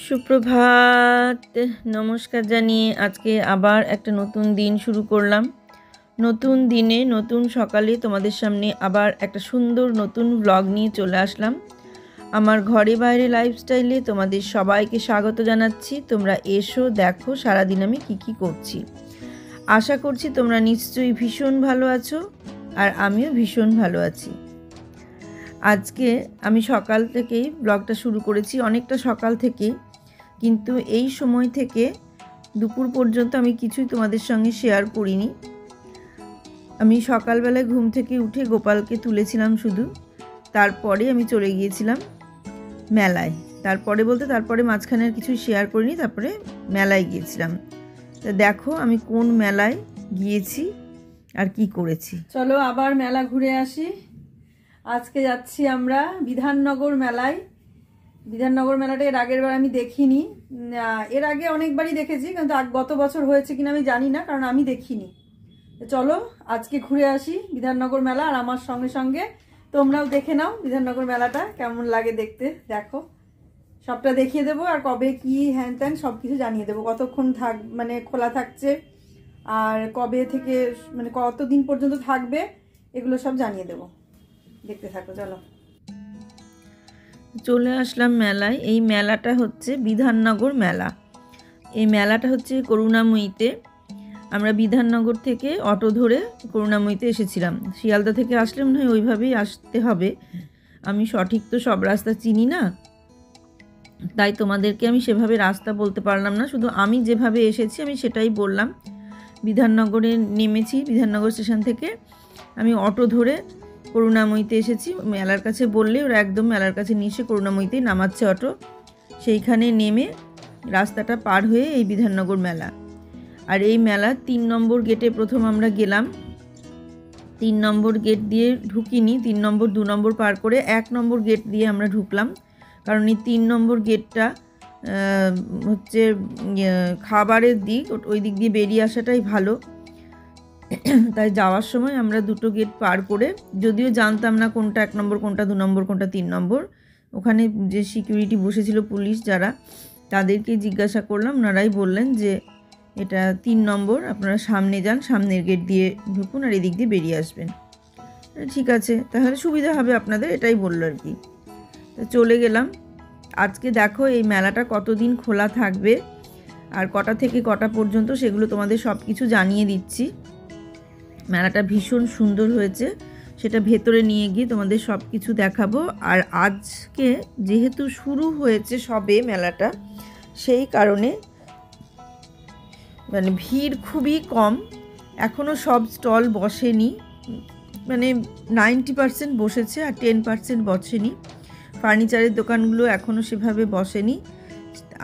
সুপ্রভাত, নমস্কার জানিয়ে আজকে আবার একটা নতুন দিন শুরু করলাম। নতুন দিনে নতুন সকালে তোমাদের সামনে আবার একটা সুন্দর নতুন ব্লগ নিয়ে চলে আসলাম। আমার ঘরে বাইরে লাইফস্টাইলে তোমাদের সবাইকে স্বাগত জানাচ্ছি। তোমরা এসো, দেখো সারাদিন আমি কি করছি। আশা করছি তোমরা নিশ্চয়ই ভীষণ ভালো আছো, আর আমিও ভীষণ ভালো আছি। আজকে আমি সকাল থেকেই ব্লগটা শুরু করেছি, অনেকটা সকাল থেকে, কিন্তু এই সময় থেকে দুপুর পর্যন্ত আমি কিছুই তোমাদের সঙ্গে শেয়ার করিনি। আমি সকালবেলায় ঘুম থেকে উঠে গোপালকে তুলেছিলাম শুধু, তারপরে আমি চলে গিয়েছিলাম মেলায়। তারপরে মাঝখানে আর কিছুই শেয়ার করিনি। তারপরে মেলায় গিয়েছিলাম। তা দেখো আমি কোন মেলায় গিয়েছি আর কি করেছি। চলো আবার মেলা ঘুরে আসি। আজকে যাচ্ছি আমরা বিধাননগর মেলায়। বিধাননগর মেলাটা এর আগের বার আমি দেখিনি, এর আগে অনেকবারই দেখেছি, কিন্তু গত বছর হয়েছে কিনা আমি জানি না, কারণ আমি দেখিনি। চলো আজকে ঘুরে আসি বিধাননগর মেলা, আর আমার সঙ্গে সঙ্গে তোমরাও দেখে নাও বিধাননগর মেলাটা কেমন লাগে দেখতে। দেখো সবটা দেখিয়ে দেবো, আর কবে কি হ্যান ত্যান সব কিছু জানিয়ে দেবো, কতক্ষণ খোলা থাকছে, আর কবে থেকে কতদিন পর্যন্ত থাকবে, এগুলো সব জানিয়ে দেবো। দেখতে থাকো। চলে আসলাম মেলায়। এই মেলাটা হচ্ছে বিধাননগর মেলা। এই মেলাটা হচ্ছে করুণাময়ীতে। আমরা বিধাননগর থেকে অটো ধরে করুণাময়ীতে এসেছিলাম। শিয়ালদা থেকে আসলে মনে হয় ওইভাবেই আসতে হবে। আমি সঠিক তো সব রাস্তা চিনি না, তাই তোমাদেরকে আমি সেভাবে রাস্তা বলতে পারলাম না। শুধু আমি যেভাবে এসেছি আমি সেটাই বললাম। বিধাননগরে নেমেছি, বিধাননগর স্টেশন থেকে আমি অটো ধরে করুণাময়ীতে এসেছি। মেলার কাছে বললে ওরা একদম মেলার কাছে নিয়ে এসে করুণাময়ীতেই নামাচ্ছে অটো। সেইখানে নেমে রাস্তাটা পার হয়ে এই বিধাননগর মেলা। আর এই মেলা 3 নম্বর গেটে প্রথম আমরা গেলাম। 3 নম্বর গেট দিয়ে ঢুকিনি, 3 নম্বর 2 নম্বর পার করে 1 নম্বর গেট দিয়ে আমরা ঢুকলাম। কারণ এই 3 নম্বর গেটটা হচ্ছে খাবারের দিক, ওই দিক দিয়ে বেরিয়ে আসাটাই ভালো। তাই যাওয়ার সময় আমরা দুটো গেট পার করে, যদিও জানতাম না কোনটা 1 নম্বর, কোনটা 2 নম্বর, কোনটা 3 নম্বর, ওখানে যে সিকিউরিটি বসেছিল পুলিশ যারা, তাদেরকে জিজ্ঞাসা করলাম। ওনারাই বললেন যে এটা 3 নম্বর, আপনারা সামনে যান, সামনের গেট দিয়ে ঢুকুন আর এদিক দিয়ে বেরিয়ে আসবেন। ঠিক আছে, তাহলে সুবিধা হবে আপনাদের, এটাই বললো আর কি। তো চলে গেলাম। আজকে দেখো এই মেলাটা কতদিন খোলা থাকবে আর কটা থেকে কটা পর্যন্ত সেগুলো তোমাদের সব কিছু জানিয়ে দিচ্ছি। মেলাটা ভীষণ সুন্দর হয়েছে, সেটা ভেতরে নিয়ে গিয়ে তোমাদের সব কিছু দেখাবো। আর আজকে যেহেতু শুরু হয়েছে সবে মেলাটা, সেই কারণে ভিড় খুবই কম। এখনও সব স্টল বসেনি, 90% বসেছে আর 10% বসেনি। ফার্নিচারের দোকানগুলো এখনও সেভাবে বসেনি।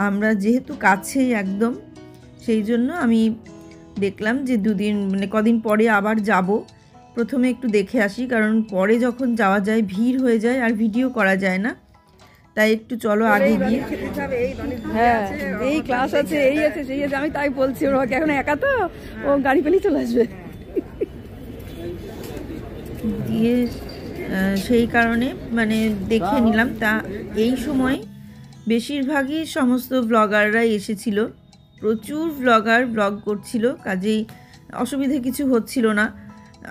আমরা যেহেতু কাছেই একদম, সেই জন্য আমি দেখলাম যে কদিন পরে আবার যাব। প্রথমে একটু দেখে আসি, কারণ পরে যখন যাওয়া যায় ভিড় হয়ে যায় আর ভিডিও করা যায় না। তাই একটু চলো আগে গিয়ে। হ্যাঁ, এই ক্লাস আছে, এই আছে, সেই আছে, আমি তাই বলছি। ওরা এখন একা তো, ও গাড়ি পেলেই চলে আসবে দিয়ে, সেই কারণে দেখে নিলাম। তা এই সময় বেশিরভাগই সমস্ত ব্লগাররাই এসেছিল, প্রচুর ব্লগার ব্লগ করছিল, কাজেই অসুবিধে কিছু হচ্ছিল না।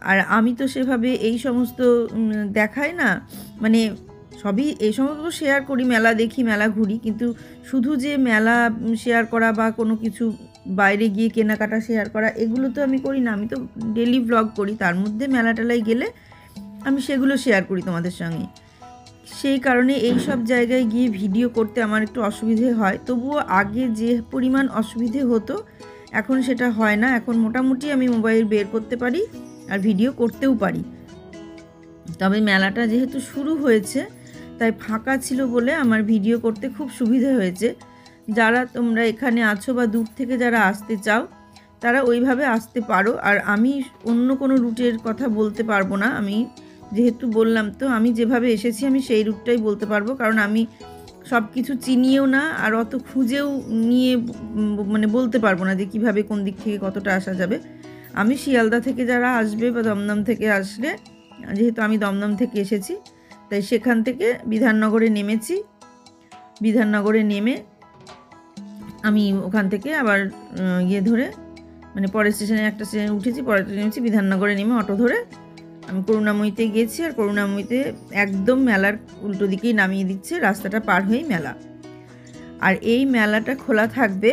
আর আমি তো সেভাবে এই সমস্ত দেখাই না, সবই এই সমস্ত শেয়ার করি, মেলা দেখি, মেলা ঘুরি, কিন্তু শুধু যে মেলা শেয়ার করা বা কোনো কিছু বাইরে গিয়ে কেনাকাটা শেয়ার করা, এগুলো তো আমি করি না। আমি তো ডেলি ব্লগ করি, তার মধ্যে মেলা টেলায় গেলে আমি সেগুলো শেয়ার করি তোমাদের সঙ্গে। সেই কারণে এই সব জায়গায় গিয়ে ভিডিও করতে আমার একটু অসুবিধে হয়। তবুও আগে যে পরিমাণ অসুবিধে হতো এখন সেটা হয় না। এখন মোটামুটি আমি মোবাইল বের করতে পারি আর ভিডিও করতেও পারি। তবে মেলাটা যেহেতু শুরু হয়েছে তাই ফাঁকা ছিল বলে আমার ভিডিও করতে খুব সুবিধা হয়েছে। যারা তোমরা এখানে আছো বা দূর থেকে যারা আসতে চাও তারা ওইভাবে আসতে পারো। আর আমি অন্য কোনো রুটের কথা বলতে পারবো না। আমি যেহেতু বললাম তো, আমি যেভাবে এসেছি আমি সেই রুটটাই বলতে পারবো, কারণ আমি সব কিছু চিনিও না আর অত খুঁজেও নিয়ে বলতে পারবো না যে কিভাবে কোন দিক থেকে কতটা আসা যাবে। আমি শিয়ালদা থেকে যারা আসবে বা দমদম থেকে আসলে, যেহেতু আমি দমদম থেকে এসেছি তাই সেখান থেকে বিধাননগরে নেমেছি। বিধাননগরে নেমে আমি ওখান থেকে আবার ইয়ে ধরে মানে পরের স্টেশনে একটা স্টেশনে উঠেছি, পরের স্টেশনে উঠেছি, বিধাননগরে নেমে অটো ধরে আমি করুণাময়ীতে গেছি। আর করুণাময়ীতে একদম মেলার উল্টো দিকেই নামিয়ে দিচ্ছে, রাস্তাটা পার হয়েই মেলা। আর এই মেলাটা খোলা থাকবে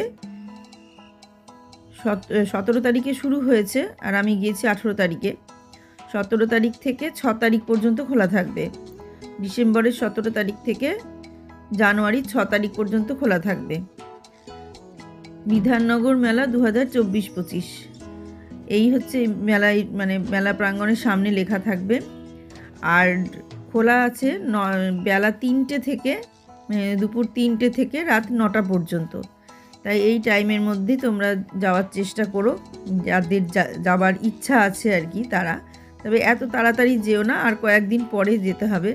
17 তারিখে শুরু হয়েছে, আর আমি গিয়েছি 18 তারিখে। 17 তারিখ থেকে 6 তারিখ পর্যন্ত খোলা থাকবে। ডিসেম্বরের 17 তারিখ থেকে জানুয়ারির 6 তারিখ পর্যন্ত খোলা থাকবে। বিধাননগর মেলা 2024-25 এই হচ্ছে মেলায়, মানে মেলা প্রাঙ্গণের সামনে লেখা থাকবে। আর খোলা আছে বেলা 3টে থেকে দুপুর 3টে থেকে রাত 9টা পর্যন্ত। তাই এই টাইমের মধ্যে তোমরা যাওয়ার চেষ্টা করো, যাদের যাবার ইচ্ছা আছে আর কি তারা। তবে এত তাড়াতাড়ি যেও না, আর কয়েকদিন পরে যেতে হবে।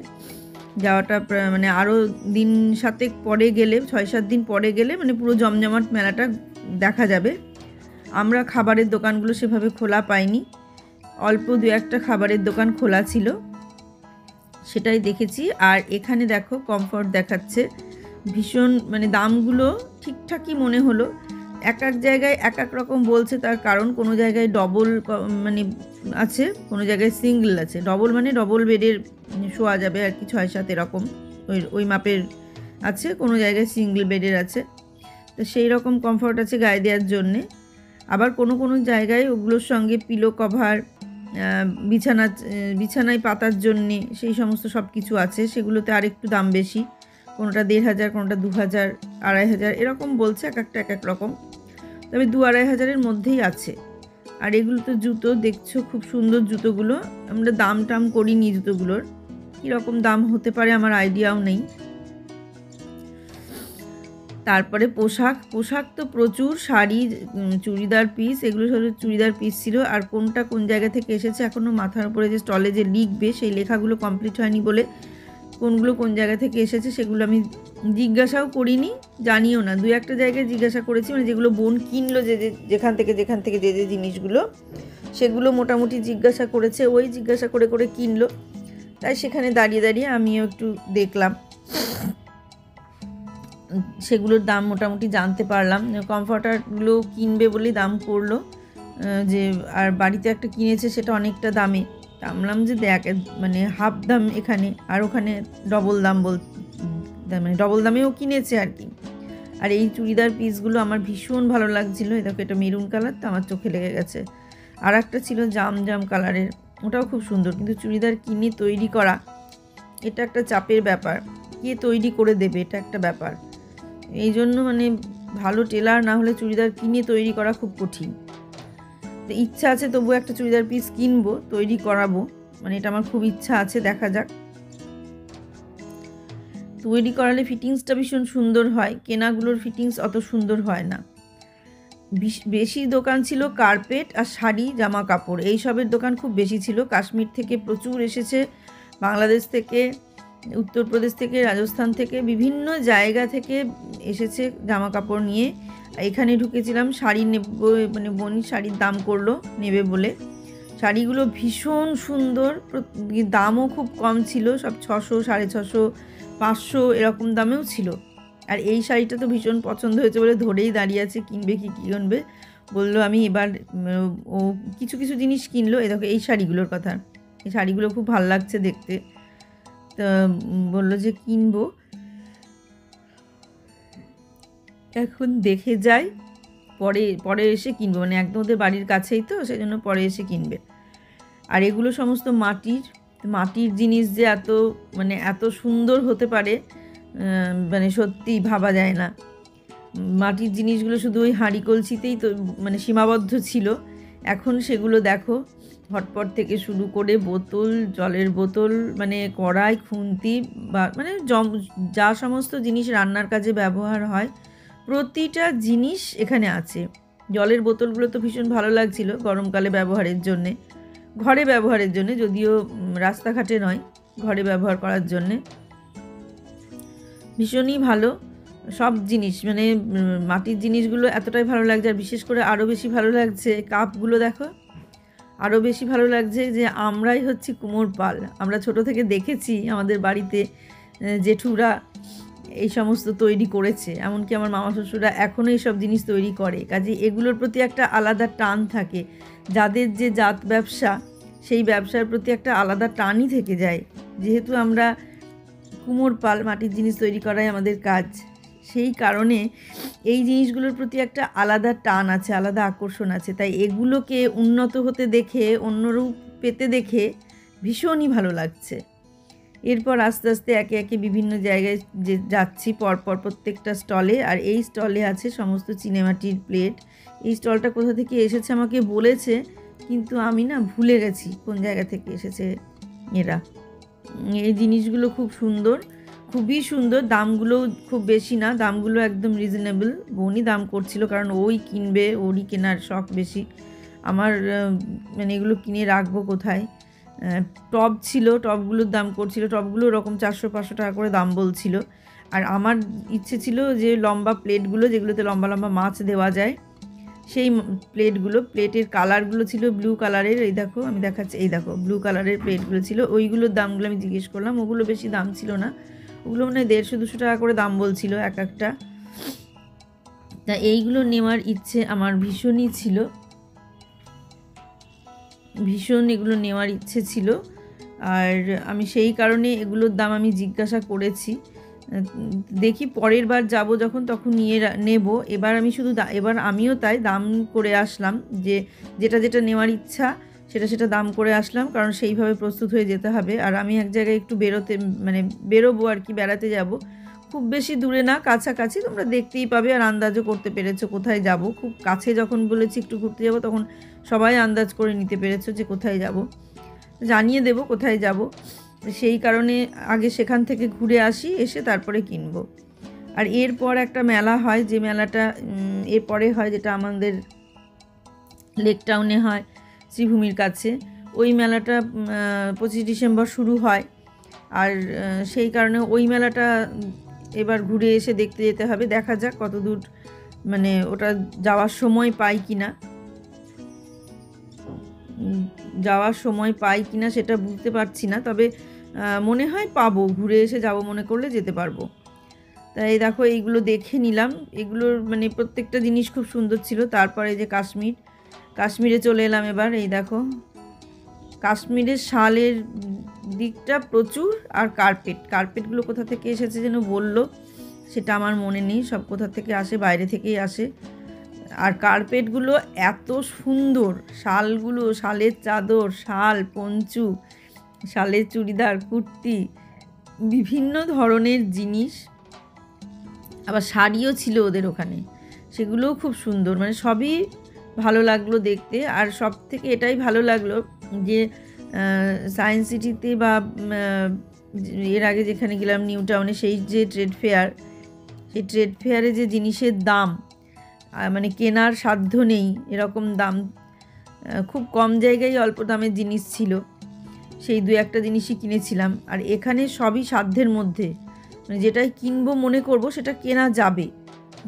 যাওয়াটা মানে আরও দিন 7 পরে গেলে, 6-7 দিন পরে গেলে মানে পুরো জমজমাট মেলাটা দেখা যাবে। আমরা খাবারের দোকানগুলো সেভাবে খোলা পাইনি, অল্প 2-1টা খাবারের দোকান খোলা ছিল, সেটাই দেখেছি। আর এখানে দেখো কমফর্ট দেখাচ্ছে ভীষণ, মানে দামগুলো ঠিকঠাকই মনে হলো। এক এক জায়গায় এক এক রকম বলছে, তার কারণ কোনো জায়গায় ডবল মানে আছে, কোনো জায়গায় সিঙ্গেল আছে। ডবল মানে ডবল বেডের শোয়া যাবে আর কি, 6-7 এরকম ওই মাপের আছে, কোনো জায়গায় সিঙ্গেল বেডের আছে। তো সেই রকম কমফর্ট আছে গায়ে দেওয়ার জন্যে। আবার কোনো কোনো জায়গায় ওগুলোর সঙ্গে পিলো কভার, বিছানায় পাতার জন্যে সেই সমস্ত সব কিছু আছে, সেগুলোতে আরেকটু দাম বেশি। কোনোটা 1500, কোনোটা 2000, 2500 এরকম বলছে, এক একটা এক এক রকম। তবে 2-2500-এর মধ্যেই আছে। আর এগুলো তো জুতো দেখছো, খুব সুন্দর জুতোগুলো। আমরা দাম টাম করিনি জুতোগুলোর, কীরকম দাম হতে পারে আমার আইডিয়াও নেই। তারপরে পোশাক তো প্রচুর, শাড়ি, চুড়িদার পিস, এগুলো সব চুড়িদার পিস ছিল। আর কোনটা কোন জায়গা থেকে এসেছে এখনও মাথার উপরে যে স্টলে যে লিখবে সেই লেখাগুলো কমপ্লিট হয়নি বলে কোনগুলো কোন জায়গা থেকে এসেছে সেগুলো আমি জিজ্ঞাসাও করিনি, জানিও না। 2-1টা জায়গায় জিজ্ঞাসা করেছি, মানে যেগুলো বোন কিনলো, যেখান থেকে যে জিনিসগুলো, সেগুলো মোটামুটি জিজ্ঞাসা করেছে, ওই জিজ্ঞাসা করে করে কিনলো। তাই সেখানে দাঁড়িয়ে দাঁড়িয়ে আমিও একটু দেখলাম, সেগুলোর দাম মোটামুটি জানতে পারলাম। কমফর্টারগুলো কিনবে বলেই দাম করলো, যে আর বাড়িতে একটা কিনেছে সেটা অনেকটা দামে। ভাবলাম যে দেখ, মানে হাফ দাম এখানে, আর ওখানে ডবল দাম মানে ডবল দামেও কিনেছে আর কি। আর এই চুড়িদার পিসগুলো আমার ভীষণ ভালো লাগছিলো। দেখো এটা মেরুন কালার, তো আমার চোখে লেগে গেছে। আর একটা ছিল জাম কালারের, ওটাও খুব সুন্দর। কিন্তু চুড়িদার কিনে তৈরি করা এটা একটা চাপের ব্যাপার, কে তৈরি করে দেবে এটা একটা ব্যাপার। এই জন্য মানে ভালো টেলার না হলে চুড়িদার কিনে তৈরি করা খুব কঠিন। তো ইচ্ছা আছে তবু একটা চুড়িদার পিস কিনবো, তৈরি করাবো, মানে এটা আমার খুব ইচ্ছা আছে, দেখা যাক। তৈরি করালে ফিটিংসটা ভীষণ সুন্দর হয়, কেনাগুলোর ফিটিংস অত সুন্দর হয় না। বেশি দোকান ছিল কার্পেট আর শাড়ি, জামা কাপড়, এইসবের দোকান খুব বেশি ছিল। কাশ্মীর থেকে প্রচুর এসেছে, বাংলাদেশ থেকে, উত্তরপ্রদেশ থেকে, রাজস্থান থেকে, বিভিন্ন জায়গা থেকে এসেছে জামা কাপড় নিয়ে। এখানে ঢুকেছিলাম, শাড়ি নেব, মানে বোন শাড়ির দাম করলো নেবে বলে। শাড়িগুলো ভীষণ সুন্দর, দামও খুব কম ছিল, সব 600, 650, 500 এরকম দামেও ছিল। আর এই শাড়িটা তো ভীষণ পছন্দ হয়েছে বলে ধরেই দাঁড়িয়ে আছে, কিনবে কি কিনবে বললো। আমি এবার ও কিছু কিছু জিনিস কিনলো। দেখো এই শাড়িগুলোর কথা, এই শাড়িগুলো খুব ভালো লাগছে দেখতে, তো বললো যে কিনবো। এখন দেখে যাই, পরে এসে কিনবো, মানে একদম ওদের বাড়ির কাছেই তো, সেই জন্য পরে এসে কিনবে। আর এগুলো সমস্ত মাটির জিনিস যে এত সুন্দর হতে পারে, মানে সত্যিই ভাবা যায় না। মাটির জিনিসগুলো শুধু ওই হাঁড়ি কলসিতেই তো মানে সীমাবদ্ধ ছিল। এখন সেগুলো দেখো, হটপট থেকে শুরু করে বোতল, জলের বোতল, মানে কড়াই, খুন্তি, বা মানে যা সমস্ত জিনিস রান্নার কাজে ব্যবহার হয় প্রতিটা জিনিস এখানে আছে। জলের বোতলগুলো তো ভীষণ ভালো লাগছিল গরমকালে ব্যবহারের জন্যে, ঘরে ব্যবহারের জন্যে, যদিও রাস্তাঘাটে নয়, ঘরে ব্যবহার করার জন্যে ভীষণই ভালো সব জিনিস। মানে মাটির জিনিসগুলো এতটাই ভালো লাগছে। আর বিশেষ করে আরও বেশি ভালো লাগছে কাপগুলো, দেখো আরও বেশি ভালো লাগছে যে আমরাই হচ্ছি কুমোর পাল। আমরা ছোট থেকে দেখেছি আমাদের বাড়িতে জেঠুরা এই সমস্ত তৈরি করেছে, এমনকি আমার মামা শ্বশুররা এখনও এইসব জিনিস তৈরি করে। কাজে এগুলোর প্রতি একটা আলাদা টান থাকে, যাদের যে জাত ব্যবসা সেই ব্যবসার প্রতি একটা আলাদা টানই থেকে যায়। যেহেতু আমরা কুমোর পাল, মাটির জিনিস তৈরি করাই আমাদের কাজ, সেই কারণে এই জিনিসগুলোর প্রতি একটা আলাদা টান আছে, আলাদা আকর্ষণ আছে। তাই এগুলোকে উন্নত হতে দেখে, অন্য রূপ পেতে দেখে ভীষণই ভালো লাগছে। এরপর আস্তে আস্তে একে একে বিভিন্ন জায়গায় যে যাচ্ছি পরপর প্রত্যেকটা স্টলে। আর এই স্টলে আছে সমস্ত চিনেমাটির প্লেট। এই স্টলটা কোথা থেকে এসেছে আমাকে বলেছে, কিন্তু আমি না ভুলে গেছি কোন জায়গা থেকে এসেছে এরা। এই জিনিসগুলো খুব সুন্দর, খুবই সুন্দর। দামগুলো খুব বেশি না, দামগুলো একদম রিজনেবল। বোনই দাম করছিল, কারণ ওই কিনবে, ওরই কেনার শখ বেশি। আমার মানে এগুলো কিনে রাখবো কোথায়। টব ছিল, টবগুলোর দাম করছিল, টবগুলো ওরকম 400-500 টাকা করে দাম বলছিল। আর আমার ইচ্ছে ছিল যে লম্বা প্লেটগুলো, যেগুলোতে লম্বা লম্বা মাছ দেওয়া যায়, সেই প্লেটগুলো, প্লেটের কালারগুলো ছিল ব্লু কালারের। এই দেখো আমি দেখাচ্ছি, এই দেখো ব্লু কালারের প্লেটগুলো ছিল। ওইগুলোর দামগুলো আমি জিজ্ঞেস করলাম, ওগুলো বেশি দাম ছিল না, ওগুলো মানে 150-200 টাকা করে দাম বলছিল এক একটা। তা এইগুলো নেওয়ার ইচ্ছে আমার ভীষণই ছিল, ভীষণ এগুলো নেওয়ার ইচ্ছে ছিল। আর আমি সেই কারণে এগুলোর দাম আমি জিজ্ঞাসা করেছি। দেখি পরের বার যাব যখন, তখন নেব। এবার আমি এবার আমিও তাই দাম করে আসলাম, যে যেটা যেটা নেওয়ার ইচ্ছা সেটা দাম করে আসলাম, কারণ সেইভাবে প্রস্তুত হয়ে যেতে হবে। আর আমি এক জায়গায় একটু বেরোবো আর কি, বেড়াতে যাব। খুব বেশি দূরে না, কাছাকাছি, তোমরা দেখতেই পাবে আর আন্দাজও করতে পেরেছো কোথায় যাব। খুব কাছে যখন বলেছি একটু ঘুরতে যাব, তখন সবাই আন্দাজ করে নিতে পেরেছো যে কোথায় যাব। জানিয়ে দেব কোথায় যাব, সেই কারণে আগে সেখান থেকে ঘুরে আসি, এসে তারপরে কিনবো। আর এরপর একটা মেলা হয়, যে মেলাটা এরপরে হয়, যেটা আমাদের লেক টাউনে হয়, শ্রীভূমির কাছে। ওই মেলাটা 25 ডিসেম্বর শুরু হয়। আর সেই কারণে ওই মেলাটা এবার ঘুরে এসে দেখতে যেতে হবে। দেখা যাক কত দূর মানে ওটা যাওয়ার সময় পাই কিনা সেটা বুঝতে পারছি না, তবে মনে হয় পাবো, ঘুরে এসে যাব মনে করলে যেতে পারবো। তাই দেখো এইগুলো দেখে নিলাম, এগুলোর মানে প্রত্যেকটা জিনিস খুব সুন্দর ছিল। তারপরে যে কাশ্মীরে চলে এলাম এবার। এই দেখো কাশ্মীরের শালের দিকটা প্রচুর, আর কার্পেটগুলো কোথা থেকে এসেছে যেন বললো, সেটা আমার মনে নেই, সব কোথা থেকে আসে, বাইরে থেকেই আসে। আর কার্পেটগুলো এত সুন্দর, শালগুলো, শালের চাদর, শাল, পঞ্চু, শালের চুড়িদার, কুর্তি, বিভিন্ন ধরনের জিনিস, আবার শাড়িও ছিল ওদের ওখানে, সেগুলোও খুব সুন্দর। মানে সবই ভালো লাগলো দেখতে। আর সব থেকে এটাই ভালো লাগলো যে সায়েন্স সিটিতে বা এর আগে যেখানে গেলাম নিউ টাউনে, সেই যে সেই ট্রেড ফেয়ারে যে জিনিসের দাম মানে কেনার সাধ্য নেই এরকম দাম, খুব কম জায়গায় অল্প দামের জিনিস ছিল, সেই 2-1টা জিনিসই কিনেছিলাম। আর এখানে সবই সাধ্যের মধ্যে, মানে যেটাই কিনবো মনে করব সেটা কেনা যাবে,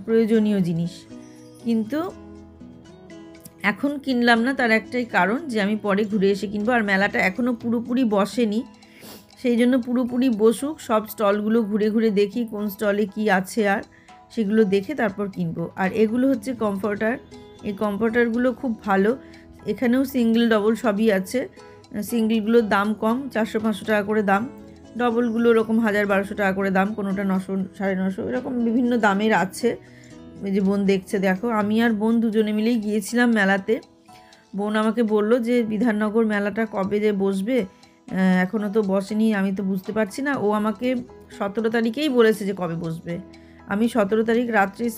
প্রয়োজনীয় জিনিস। কিন্তু এখন কিনলাম না, তার একটাই কারণ যে আমি পরে ঘুরে এসে কিনবো। আর মেলাটা এখনও পুরোপুরি বসেনি, সেই জন্য পুরোপুরি বসুক, সব স্টলগুলো ঘুরে ঘুরে দেখি কোন স্টলে কি আছে, আর সেগুলো দেখে তারপর কিনবো। আর এগুলো হচ্ছে কমফর্টার, এই কমফর্টারগুলো খুব ভালো। এখানেও সিঙ্গেল ডবল সবই আছে। সিঙ্গেলগুলোর দাম কম, 400-500 টাকা করে দাম। ডবলগুলো এরকম 1000-1200 টাকা করে দাম, কোনোটা 900-950 এরকম বিভিন্ন দামের আছে। এই যে বোন দেখছে, দেখো আমি আর বোন দুজনে মিলেই গিয়েছিলাম মেলাতে। বোন আমাকে বললো যে বিধাননগর মেলাটা কবে যে বসবে, এখনও তো বসেনি, আমি তো বুঝতে পারছি না। ও আমাকে 17 তারিখেই বলেছে যে কবে বসবে। আমি 17 তারিখ রাত্রেই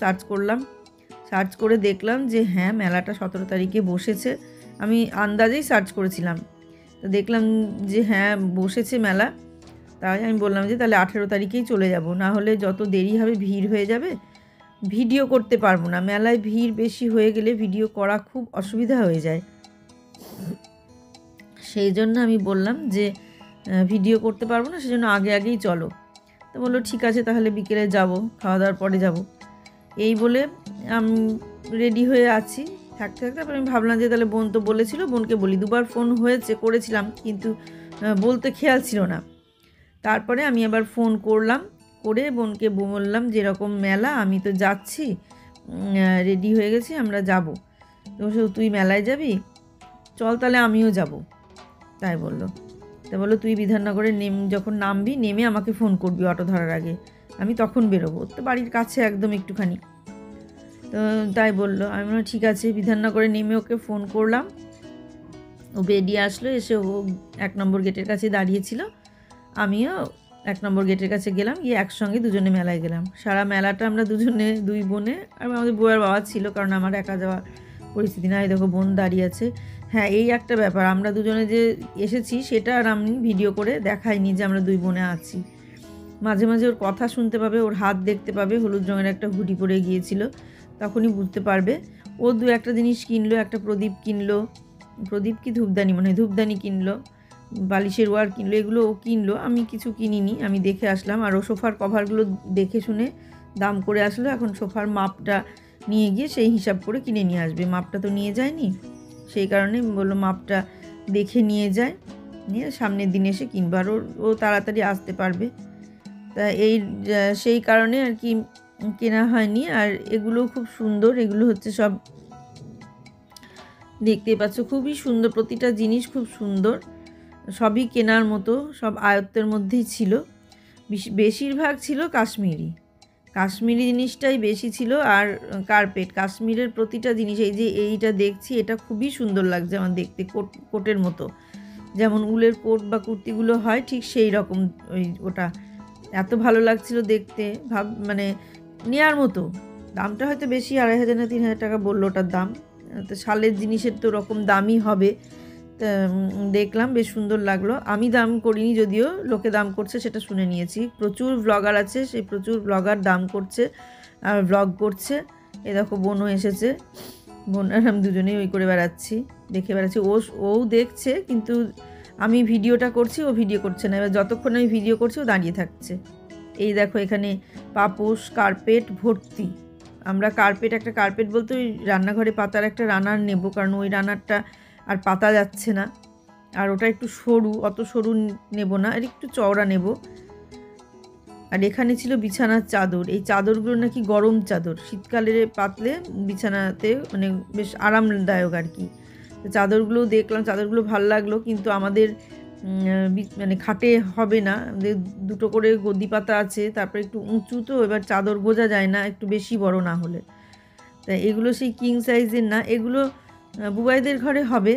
সার্চ করে দেখলাম যে হ্যাঁ মেলাটা 17 তারিখে বসেছে। আমি আন্দাজেই সার্চ করেছিলাম, তো দেখলাম যে হ্যাঁ বসেছে মেলা। তাই আমি বললাম যে তাহলে 18 তারিখেই চলে যাব, না হলে যত দেরি হবে ভিড় হয়ে যাবে, ভিডিও করতে পারবো না। মেলায় ভিড় বেশি হয়ে গেলে ভিডিও করা খুব অসুবিধা হয়ে যায়, সেই জন্য আমি বললাম যে ভিডিও করতে পারবো না, সেজন্য আগেই চলো। তো বললো ঠিক আছে তাহলে বিকেলে যাব, খাওয়া দাওয়ার পরে যাব। এই বলে আমি রেডি হয়ে আছি, থাকতে তারপরে আমি ভাবলাম যে তাহলে বোন তো বলেছিল, বোনকে বলি। 2বার ফোন করেছিলাম, কিন্তু বলতে খেয়াল ছিল না। তারপরে আমি আবার ফোন করলাম, করে বোনকে বললাম যেরকম মেলা আমি তো যাচ্ছি, রেডি হয়ে গেছি, আমরা যাব। তো তুই মেলায় যাবি, চল তাহলে আমিও যাব, তাই বললো। তা বললো তুই বিধাননগরে যখন নামবি নেমে আমাকে ফোন করবি অটো ধরার আগে, আমি তখন বেরোবো, তো বাড়ির কাছে একদম একটুখানি। তো তাই বললো, আমি বললাম ঠিক আছে। বিধাননগরে নেমে ওকে ফোন করলাম, ও বেরিয়ে আসলো, এসে ও 1 নম্বর গেটের কাছে দাঁড়িয়েছিল, আমিও 1 নম্বর গেটের কাছে গেলাম, গিয়ে একসঙ্গে দুজনে মেলায় গেলাম। সারা মেলাটা আমরা দুজনে, 2 বোনে, আর আমাদের বউয়ের বাবা ছিল, কারণ আমার একা যাওয়ার পরিস্থিতি না। এই দেখো বোন দাঁড়িয়ে আছে। হ্যাঁ, এই একটা ব্যাপার, আমরা দুজনে যে এসেছি সেটা আর আমি ভিডিও করে দেখাইনি যে আমরা 2 বোনে আছি। মাঝে মাঝে ওর কথা শুনতে পাবে, ওর হাত দেখতে পাবে, হলুদ রঙের একটা হুডি পরে গিয়েছিল, তখনই বুঝতে পারবে। ও 2-1টা জিনিস কিনলো, একটা প্রদীপ কিনলো, প্রদীপ কি ধূপদানি, মনে হয় ধূপদানি কিনলো, বালিশের ওয়ার কিনলো, এগুলো ও কিনলো, আমি কিছু কিনিনি, আমি দেখে আসলাম। আর ও সোফার কভারগুলো দেখে শুনে দাম করে আসলো। এখন সোফার মাপটা নিয়ে গিয়ে সেই হিসাব করে কিনে নিয়ে আসবে, মাপটা তো নিয়ে যায়নি, সেই কারণে বললো মাপটা দেখে নিয়ে যায়, নিয়ে সামনের দিন এসে কিনবো, আর ও তাড়াতাড়ি আসতে পারবে। তা সেই কারণে আর কি কেনা হয়নি। আর এগুলো খুব সুন্দর, এগুলো হচ্ছে সব দেখতেই পাচ্ছ, খুবই সুন্দর, প্রতিটা জিনিস খুব সুন্দর, সবই কেনার মতো, সব আয়ত্তের মধ্যেই ছিল। বেশিরভাগ ছিল কাশ্মীরি জিনিসটাই বেশি ছিল। আর কার্পেট, কাশ্মীরের প্রতিটা জিনিস, এই যে এইটা দেখছি, এটা খুবই সুন্দর লাগছে আমার দেখতে, কোটের মতো, যেমন উলের কোট বা কুর্তিগুলো হয় ঠিক সেই রকম। ওটা এত ভালো লাগছিল দেখতে, মানে নেওয়ার মতো। দামটা হয়তো বেশি, 2500 না 3000 টাকা বললো ওটার দাম। তো শালের জিনিসের তো ওরকম দামই হবে। তা দেখলাম, বেশ সুন্দর লাগলো। আমি দাম করিনি, যদিও লোকে দাম করছে সেটা শুনে নিয়েছি। প্রচুর ব্লগার আছে, সেই প্রচুর ব্লগার দাম করছে আর ব্লগ করছে। এ দেখো বোনও এসেছে, বোন আর আমি দুজনেই ওই করে বেড়াচ্ছি, দেখে বেড়াচ্ছি। ও দেখছে, কিন্তু আমি ভিডিওটা করছি, ও ভিডিও করছে না। এবার যতক্ষণ আমি ভিডিও করছি ও দাঁড়িয়ে থাকছে। এই দেখো এখানে পাপোশ, কার্পেট ভর্তি। আমরা একটা কার্পেট বলতে ওই রান্নাঘরে পাতার একটা রানার নেব, কারণ ওই রানারটা আর পাতা যাচ্ছে না, আর ওটা একটু সরু, অত সরু নেব না, আর একটু চওড়া নেব। আর এখানে ছিল বিছানার চাদর, এই চাদরগুলো নাকি গরম চাদর, শীতকালে পাতলে বিছানাতে মানে বেশ আরামদায়ক আর কি। তো চাদরগুলো দেখলাম, চাদরগুলো ভালো লাগলো, কিন্তু আমাদের মানে খাটে হবে না, দুটো করে গদি পাতা আছে, তারপরে একটু উঁচু, তো এবার চাদর বোঝা যায় না একটু বেশি বড় না হলে। তাই এগুলো সেই কিং সাইজের না, এগুলো বুবাইদের ঘরে হবে,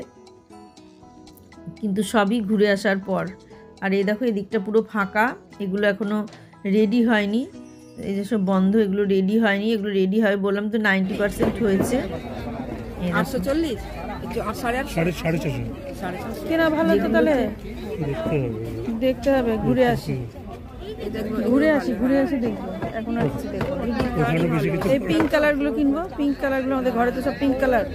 কিন্তু সবই ঘুরে আসার পর। আর এই দেখো এদিকটা পুরো ফাঁকা, এগুলো এখনও রেডি হয়নি, এই যে সব বন্ধ, এগুলো রেডি হয়নি, এগুলো রেডি হয় বললাম তো 90% হয়েছে। 840, 450 কেনা ভালো তো, তাহলে দেখতে হবে, ঘুরে আসি দেখবো, এখন আর কিছু দেখবো। এই পিঙ্ক কালারগুলো কিনবো, পিঙ্ক কালারগুলো, আমাদের ঘরে তো সব পিঙ্ক কালার।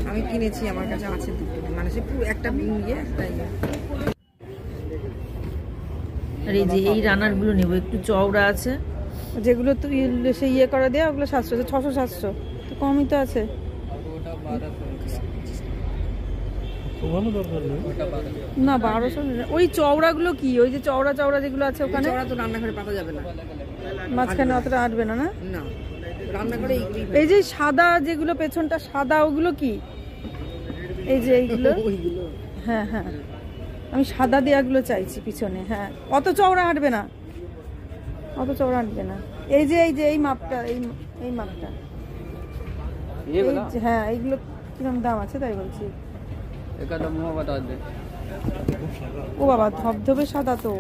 আমি কিনেছি, আমার কাছে আছে দুটো, মানে সে পুরো একটা ইয়ে, একটা ইয়ে। আর এই যে এই রানারগুলো নেবো, একটু চওড়া আছে, যেগুলো তো সে ইয়ে করা দেওয়া, ওগুলো 700, 600-700, তো কমই তো আছে। না 1200, ওই চওড়াগুলো কি, ওই যে চওড়া যেগুলো আছে ওখানে, তো রান্নাঘরে পাতা যাবে না, মাঝখানে অতটা আটবে না। না না, রান্নাঘরে এই যে সাদা যেগুলো, পেছনটা সাদা, ওগুলো কি, এই যে এইগুলো, হ্যাঁ, আমি সাদা দেয়াগুলো চাইছি পিছনে। হ্যাঁ, অত চওড়া হাঁটবে না। এই যে এই মাপটা, এই মাপটা, হ্যাঁ, এইগুলো কিরকম দাম আছে তাই বলছি। ও বাবা, ধবধবে সাদা তো,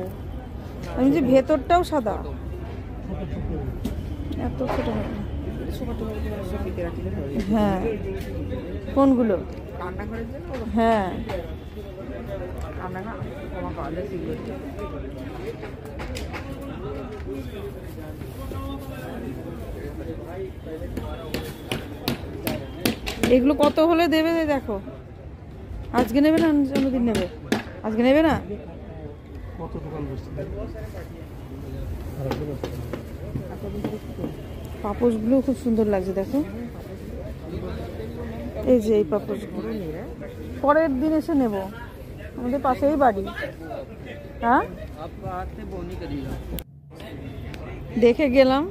আমি যে ভেতরটাও সাদা, এত ছোট। হ্যাঁ, কোনগুলো? রান্নাঘরের জন্য, হ্যাঁ, এগুলো কত হলে দেবে দেখো। আজকে নেবে না অন্যদিন নেবে? আজকে নেবে না? পাপোশগুলো খুব সুন্দর লাগছে দেখো, এই যে এই পাপোশগুলো পরের দিন এসে নেব। আমাদের পাশেই বাড়ি। হ্যাঁ, দেখে গেলাম,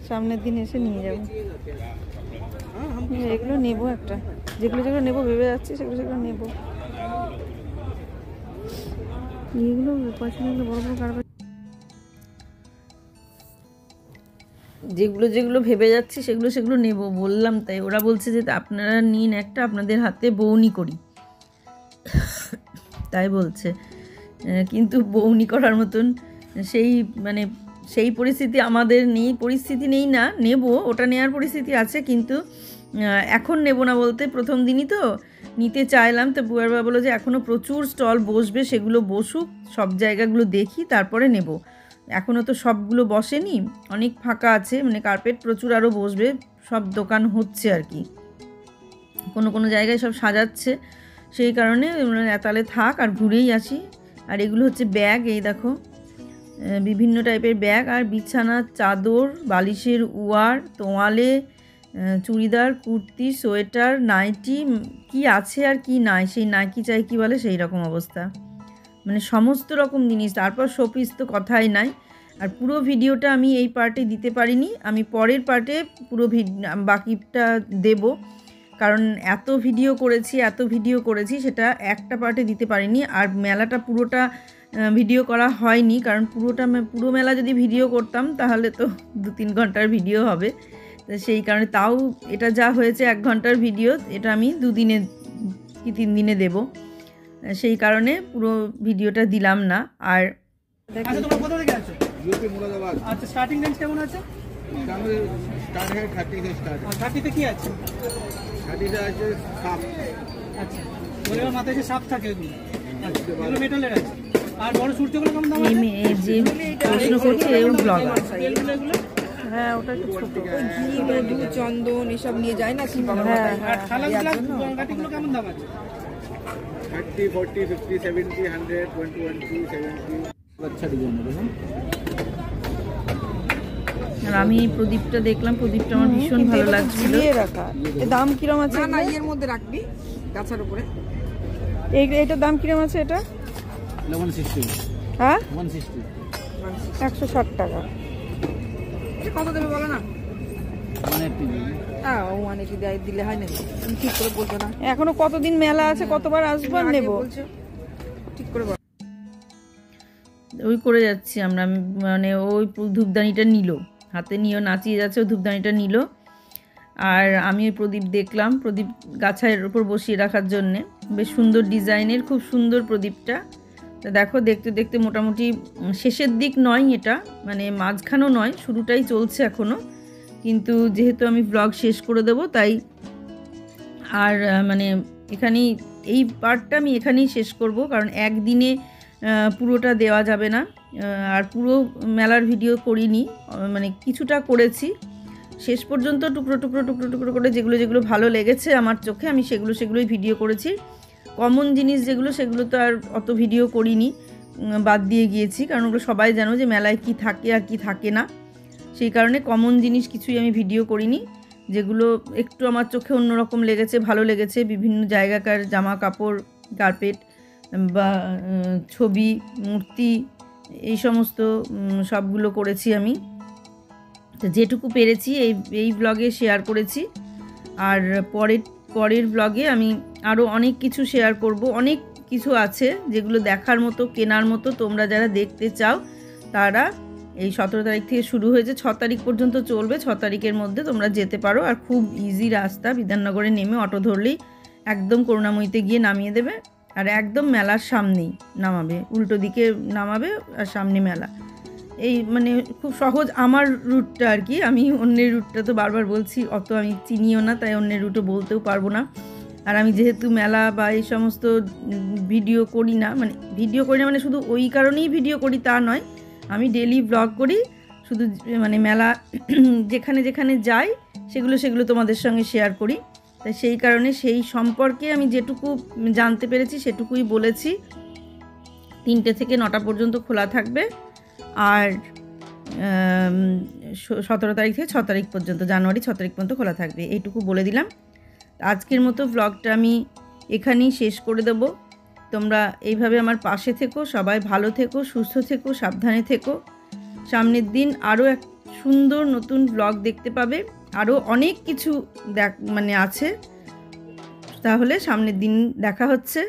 সামনের দিন এসে নিয়ে যাবো। এগুলো নেবো একটা, যেগুলো যেগুলো নেবো ভেবে যাচ্ছি সেগুলো সেগুলো নেবো। এগুলো পয়সা নিয়ে বড় বড় কারবার, যেগুলো যেগুলো ভেবে যাচ্ছি সেগুলো সেগুলো নেব বললাম। তাই ওরা বলছে যে আপনারা নিন একটা, আপনাদের হাতে বউনি করি, তাই বলছে। কিন্তু বউনি করার মতন সেই পরিস্থিতি আমাদের নেই। পরিস্থিতি নেই না, নেব, ওটা নেওয়ার পরিস্থিতি আছে, কিন্তু এখন নেব না বলতে প্রথম দিনই তো নিতে চাইলাম। তো বুয়ার বাবা বললো যে এখনও প্রচুর স্টল বসবে, সেগুলো বসুক, সব জায়গাগুলো দেখি তারপরে নেব। এখনও তো সবগুলো বসেনি, অনেক ফাঁকা আছে, কার্পেট প্রচুর আরও বসবে, সব দোকান হচ্ছে আর কি, কোনো কোনো জায়গায় সব সাজাচ্ছে। সেই কারণে তাহলে থাক আর ঘুরেই আসি। আর এগুলো হচ্ছে ব্যাগ, এই দেখো বিভিন্ন টাইপের ব্যাগ, আর বিছানার চাদর, বালিশের উয়ার, তোয়ালে, চুড়িদার, কুর্তি, সোয়েটার, নাইটি, কি আছে আর কি নাই, সেই নাইকি চাই কি বলে সেই রকম অবস্থা, সমস্ত রকম জিনিস। তারপর শোপিস তো কথাই নাই। আর পুরো ভিডিওটা আমি এই পার্টে দিতে পারিনি, আমি পরের পার্টে পুরো বাকিটা দেব, কারণ এত ভিডিও করেছি সেটা একটা পার্টে দিতে পারিনি। আর মেলাটা পুরোটা ভিডিও করা হয়নি, কারণ পুরো মেলা যদি ভিডিও করতাম তাহলে তো 2-3 ঘন্টার ভিডিও হবে। তো সেই কারণে, তাও এটা যা হয়েছে 1 ঘন্টার ভিডিও, এটা আমি 2 দিনে কি 3 দিনে দেব, সেই কারণে পুরো ভিডিওটা দিলাম না। আর আচ্ছা, তোমরা কোথা থেকে আছো? ইউপি মুরাদাবাদ। আচ্ছা, স্টার্টিং রেঞ্জ কেমন আছে? স্টার্ট है 30 से स्टार्ट। 30 তে কি আছে? 30 তে আছে সাপ। আচ্ছা, ওরে মাথায় যে সাপ থাকে ওগুলো। আচ্ছা, এগুলো মেটালের আছে। আর বড় সূর্যগুলো কেমন দাম আছে? যে প্রশ্ন করছে এর ব্লগার। এগুলো হ্যাঁ ওটা একটু ছোট, ঘি মধু চন্দন এসব নিয়ে যায় না শিব বাবা। হ্যাঁ, আর থালাগুলো গাটিগুলো কেমন দাম আছে? 30, 40, 50, 70, 100, 120, 70। আচ্ছা ডিজাইন দেখুন। আর আমি এই প্রদীপটা দেখলাম, প্রদীপটা আমার ভীষণ ভালো লাগছিল। এর দাম কিরম আছে? না এর মধ্যে রাখবি গাছের উপরে। এটার দাম কিরম আছে? এটা 160। হ্যাঁ 160। 160 টাকা। এটা কত দেবে বলো না? 180। হ্যাঁ ও অনেক দিলে হয় না, তুমি ঠিক করে বলছো না। এখনো কতদিন মেলা আছে, কতবার আসবো আর নেবো, ঠিক করে বল। ওই করে যাচ্ছি আমরা, ওই ধূপদানিটা নিল হাতে, নিয়ে নাচিয়ে যাচ্ছে, ও ধূপদানিটা নিল। আর আমি ওই প্রদীপ দেখলাম, প্রদীপ গাছের উপর বসিয়ে রাখার জন্যে, বেশ সুন্দর ডিজাইনের, খুব সুন্দর প্রদীপটা। তা দেখো, দেখতে দেখতে মোটামুটি শেষের দিক নয় এটা, মাঝখানেও নয়, শুরুটাই চলছে এখনও। কিন্তু যেহেতু আমি ব্লগ শেষ করে দেবো, তাই আর এখানেই এই পার্টটা আমি এখানেই শেষ করব, কারণ একদিনে পুরোটা দেওয়া যাবে না। আর পুরো মেলার ভিডিও করিনি, কিছুটা করেছি, শেষ পর্যন্ত টুকরো টুকরো টুকরো টুকরো করে যেগুলো যেগুলো ভালো লেগেছে আমার চোখে, আমি সেগুলোই ভিডিও করেছি। কমন জিনিস সেগুলো তো আর অত ভিডিও করিনি, বাদ দিয়ে গিয়েছি, কারণ ওগুলো সবাই জানো যে মেলায় কি থাকে আর কি থাকে না। সেই কারণে কমন জিনিস কিছুই আমি ভিডিও করিনি। যেগুলো একটু আমার চোখে অন্যরকম লেগেছে, ভালো লেগেছে, বিভিন্ন জায়গাকার জামা কাপড়, কার্পেট বা ছবি, মূর্তি, এই সমস্ত সবগুলো করেছি আমি। তো যেটুকু পেরেছি এই ব্লগে শেয়ার করেছি। আর পরের ব্লগে আমি আরও অনেক কিছু শেয়ার করব, অনেক কিছু আছে যেগুলো দেখার মতো, কেনার মতো। তোমরা যারা দেখতে চাও তারা এই 17 তারিখ থেকে শুরু হয়েছে, 6 তারিখ পর্যন্ত চলবে, 6 তারিখের মধ্যে তোমরা যেতে পারো। আর খুব ইজি রাস্তা, বিধাননগরে নেমে অটো ধরলেই একদম করুণাময়ীতে গিয়ে নামিয়ে দেবে, আর একদম মেলার সামনেই নামাবে, উল্টো দিকে নামাবে আর সামনে মেলা। এই খুব সহজ আমার রুটটা আর কি। আমি অন্যের রুটটা তো বারবার বলছি, অত আমি চিনিও না, তাই অন্যের রুটও বলতেও পারবো না। আর আমি যেহেতু মেলা বা এই সমস্ত ভিডিও করি না, শুধু ওই কারণেই ভিডিও করি তা নয়, আমি ডেলি ব্লগ করি, শুধু মেলা যেখানে যেখানে যাই সেগুলো তোমাদের সঙ্গে শেয়ার করি। তাই সেই কারণে সেই সম্পর্কে আমি যেটুকু জানতে পেরেছি সেটুকুই বলেছি। 3টে থেকে 9টা পর্যন্ত খোলা থাকবে, আর 17 তারিখ থেকে 6 তারিখ পর্যন্ত, জানুয়ারি 6 তারিখ পর্যন্ত খোলা থাকবে, এইটুকু বলে দিলাম। আজকের মতো ব্লগটা আমি এখানেই শেষ করে দেব। তোমরা এইভাবে আমার পাশে থেকো, সবাই ভালো থেকো, সুস্থ থেকো, সাবধানে থেকো। সামনের দিন আরও এক সুন্দর নতুন ব্লগ দেখতে পাবে, আরও অনেক কিছু আছে। তাহলে সামনের দিন দেখা হচ্ছে।